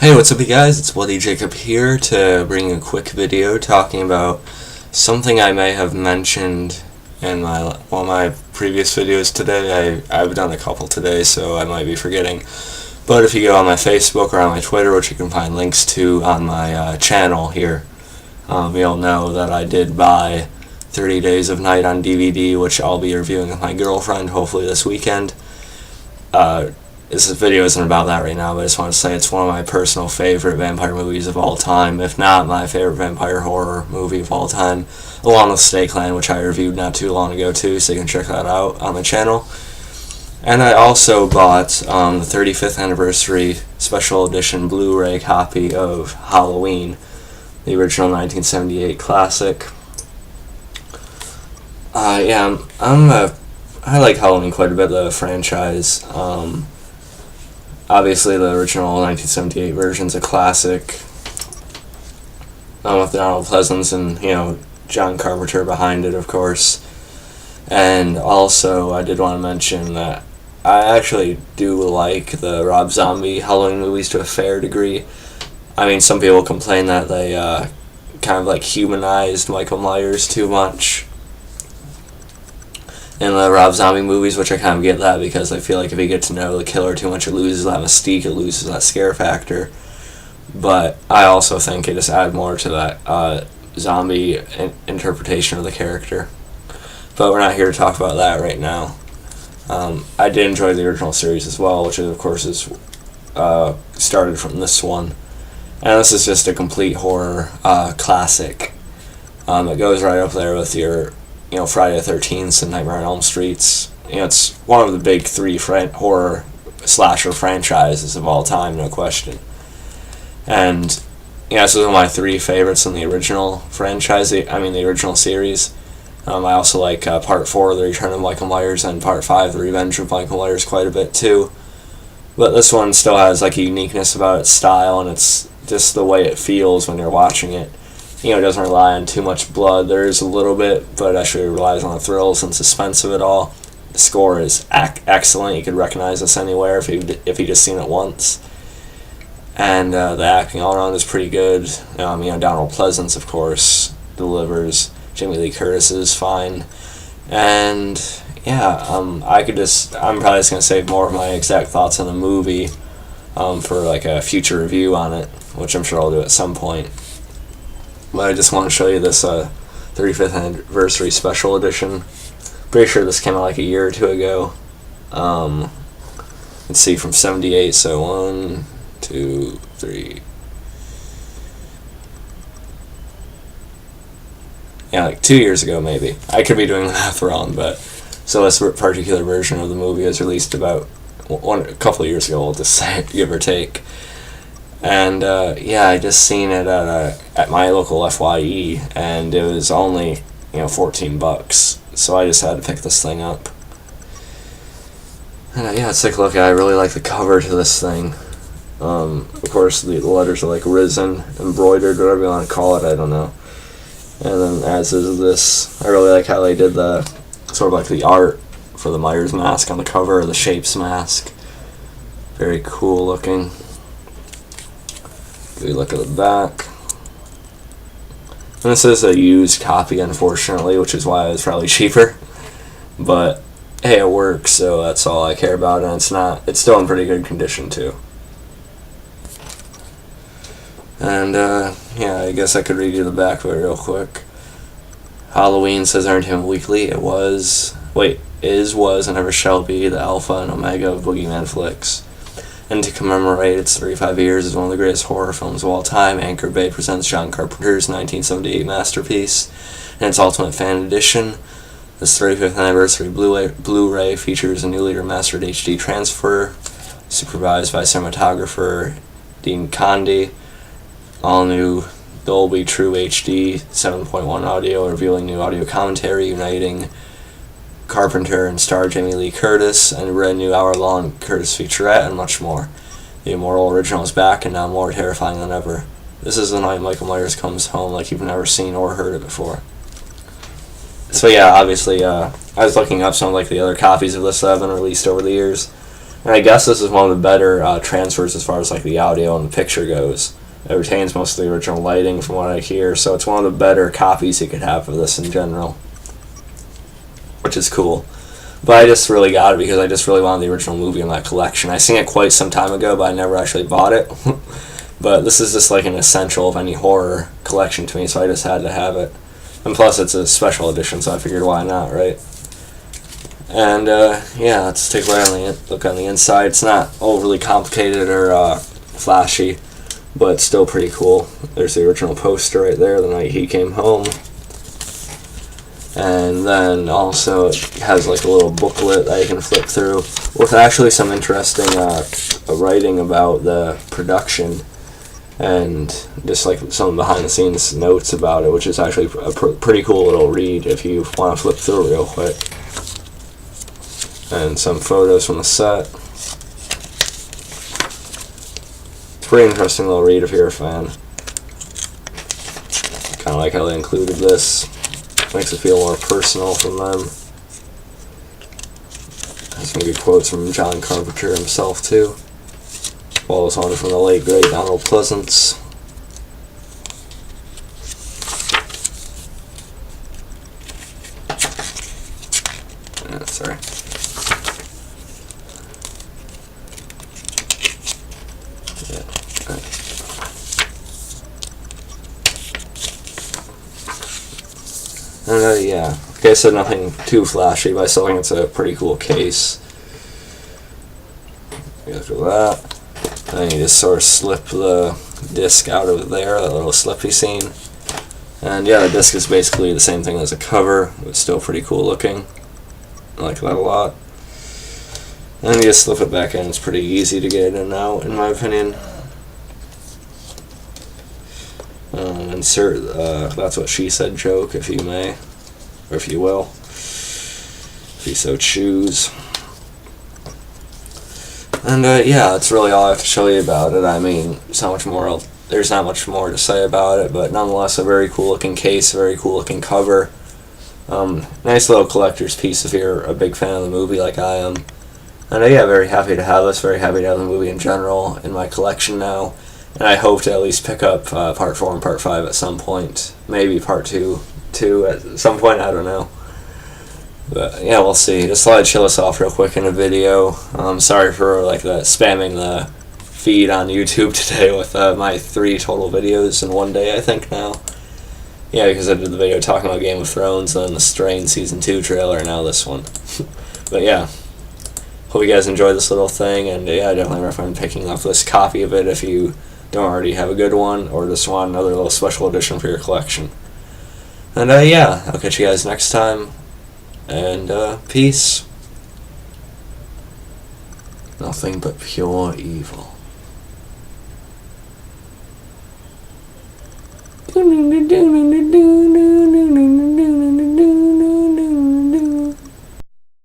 Hey, what's up you guys? It's Bloody Jacob here to bring a quick video talking about something I may have mentioned in my previous videos today. I've done a couple today, so I might be forgetting. But if you go on my Facebook or on my Twitter, which you can find links to on my channel here, you'll know that I did buy 30 Days of Night on DVD, which I'll be reviewing with my girlfriend hopefully this weekend. This video isn't about that right now, but I just want to say it's one of my personal favorite vampire movies of all time, if not my favorite vampire horror movie of all time, along with Snake, which I reviewed not too long ago too, so you can check that out on the channel. And I also bought the 35th Anniversary Special Edition Blu-ray copy of Halloween, the original 1978 classic. I like Halloween quite a bit, the franchise. Obviously, the original 1978 version's a classic, with Donald Pleasance and, John Carpenter behind it, of course. And also, I did want to mention that I actually do like the Rob Zombie Halloween movies to a fair degree. I mean, some people complain that they kind of humanized Michael Myers too much in the Rob Zombie movies, which I kind of get that, because I feel like if you get to know the killer too much, it loses that mystique, it loses that scare factor. But I also think it just adds more to that zombie interpretation of the character. But we're not here to talk about that right now. I did enjoy the original series as well, which of course is started from this one. And this is just a complete horror classic. It goes right up there with your Friday the 13th and Nightmare on Elm Streets. It's one of the big three horror slasher franchises of all time, no question. And this is one of my three favorites in the original franchise. The original series. I also like Part 4, The Return of Michael Myers, and Part 5, The Revenge of Michael Myers, quite a bit too. But this one still has a uniqueness about its style, and it's just the way it feels when you're watching it. It doesn't rely on too much blood. There is a little bit, but actually relies on the thrills and suspense of it all. The score is excellent. You could recognize this anywhere if you just seen it once. And the acting all around is pretty good. Donald Pleasance, of course, delivers. Jamie Lee Curtis is fine. And I'm probably just gonna save more of my exact thoughts on the movie for a future review on it, which I'm sure I'll do at some point. But I just want to show you this 35th Anniversary Special Edition. Pretty sure this came out a year or two ago. Let's see, from 78, so 1, 2, 3. Yeah, 2 years ago maybe. I could be doing the math wrong, but so this particular version of the movie was released about a couple of years ago, we'll just say, give or take. And I just seen it at my local FYE, and it was only $14, so I just had to pick this thing up. And let's take a look. I really like the cover to this thing. Of course, the letters are risen, embroidered, whatever you want to call it, I don't know. And then as is this, I really like how they did the sort of the art for the Myers mask on the cover, or the Shapes mask. Very cool looking. We look at the back. And this is a used copy, unfortunately, which is why it was probably cheaper. But hey, it works, so that's all I care about, and it's still in pretty good condition too. And I guess I could read you the back of it real quick. Halloween says Entertainment Weekly. Was, and ever shall be the alpha and omega of boogeyman flicks. And to commemorate its 35 years as one of the greatest horror films of all time, Anchor Bay presents John Carpenter's 1978 masterpiece in its Ultimate Fan Edition. This 35th Anniversary Blu-ray features a newly remastered HD transfer, supervised by cinematographer Dean Conde, all-new Dolby True HD 7.1 audio, revealing new audio commentary, uniting Carpenter and star Jamie Lee Curtis, and a brand new hour-long Curtis featurette, and much more. The immortal original is back, and now more terrifying than ever. This is the night Michael Myers comes home like you've never seen or heard it before. So obviously, I was looking up some of the other copies of this that have been released over the years. And I guess this is one of the better transfers as far as like the audio and the picture goes. It retains most of the original lighting from what I hear, so it's one of the better copies you could have of this in general, which is cool. But I just really got it because I just really wanted the original movie in my collection. I seen it quite some time ago, but I never actually bought it. But this is just like an essential of any horror collection to me, so I just had to have it. And plus it's a special edition, so I figured why not, right? And yeah, let's take a look on the inside. It's not overly complicated or flashy, but it's still pretty cool. There's the original poster right there, the night he came home. And then also it has like a little booklet that you can flip through with actually some interesting writing about the production and just like some behind the scenes notes about it, which is actually a pretty cool little read if you want to flip through real quick. And some photos from the set. It's a pretty interesting little read if you're a fan. Kind of like how they included this. Makes it feel more personal from them. Has some good quotes from John Carpenter himself too. Follows on from the late great Donald Pleasance. Sorry. Yeah, like I said, nothing too flashy, but I still think it's a pretty cool case. Go through that. Then you just sort of slip the disc out of there, that little slippy scene. And yeah, the disc is basically the same thing as a cover. It's still pretty cool looking. I like that a lot. And you just slip it back in. It's pretty easy to get in and out, in my opinion. Insert That's What She Said joke, if you may, or if you will, if you so choose. And yeah, that's really all I have to show you about it. I mean, there's not much more to say about it, but nonetheless, a very cool looking case, a very cool looking cover. Nice little collector's piece if you're a big fan of the movie like I am. And yeah, very happy to have this, very happy to have the movie in general in my collection now. And I hope to at least pick up Part 4 and Part 5 at some point. Maybe Part 2 at some point, I don't know. But yeah, we'll see. Just thought I'd chill us off real quick in a video. Sorry for like spamming the feed on YouTube today with my 3 total videos in one day, I think now. Yeah, because I did the video talking about Game of Thrones, and then the Strain Season 2 trailer, and now this one. But yeah. Hope you guys enjoyed this little thing, and yeah, I definitely recommend picking up this copy of it if you don't already have a good one, or just want another little special edition for your collection. And yeah, I'll catch you guys next time, and peace. Nothing but pure evil.